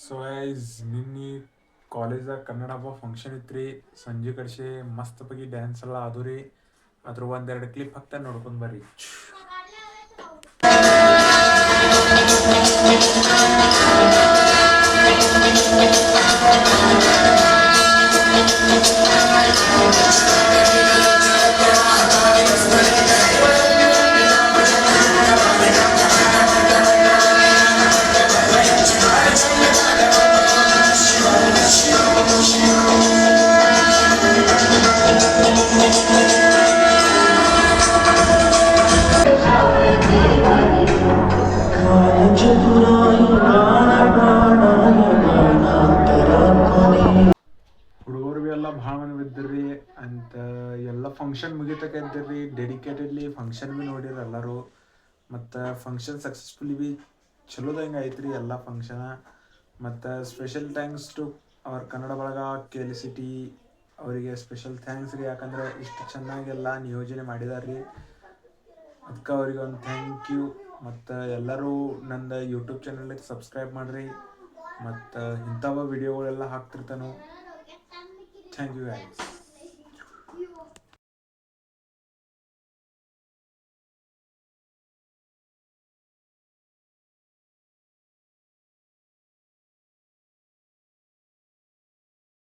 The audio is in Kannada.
ಸೊ ಗೈಸ್ ನಿನ್ನೆ ಕಾಲೇಜ್ದಾಗ ಕನ್ನಡ ಹಬ್ಬ ಫಂಕ್ಷನ್ ಇತ್ತು ಸಂಜೆ ಕಡೆಸೆ ಮಸ್ತ್ ಬಗೆ ಡ್ಯಾನ್ಸ್ ಎಲ್ಲ ಅದು ರೀ ಅದ್ರ ಒಂದೆರಡು ಕ್ಲಿಪ್ ಹಾಕ್ತಾ ನೋಡ್ಕೊಂಡು ಬರ್ರಿ. ಹುಡುಗರು ಭೀ ಎಲ್ಲ ಭಾಳ ಮಂದಿ ಬಿದ್ದಿರ್ರಿ ಅಂತ ಎಲ್ಲ ಫಂಕ್ಷನ್ ಮುಗಿತಕ್ಕ ಇದ್ದಿರ್ರಿ ಡೆಡಿಕೇಟೆಡ್ಲಿ ಫಂಕ್ಷನ್ ಭೀ ನೋಡಿರಿ ಎಲ್ಲರೂ. ಮತ್ತು ಫಂಕ್ಷನ್ ಸಕ್ಸಸ್ಫುಲಿ ಭೀ ಚಲೋದಂಗೆ ಐತ್ರಿ ಎಲ್ಲ ಫಂಕ್ಷನ. ಮತ್ತು special thanks to our Kannada ಬಳಗ KLCT ಅವರಿಗೆ ಸ್ಪೆಷಲ್ ಥ್ಯಾಂಕ್ಸ್ ರೀ. ಯಾಕಂದ್ರೆ ಇಷ್ಟು ಚೆನ್ನಾಗೆಲ್ಲ ನಿಯೋಜನೆ ಮಾಡಿದಾರ್ರಿ, ಅದಕ್ಕೆ ಅವ್ರಿಗೆ ಒಂದು ಥ್ಯಾಂಕ್ ಯು. ಮತ್ತು ಎಲ್ಲರೂ ನಂದು ಯೂಟ್ಯೂಬ್ ಚಾನಲ್ಗೆ ಸಬ್ಸ್ಕ್ರೈಬ್ ಮಾಡಿರಿ. ಮತ್ತು ಇಂಥವ ವಿಡಿಯೋಗಳೆಲ್ಲ ಹಾಕ್ತಿರ್ತಾನು. Thank you guys.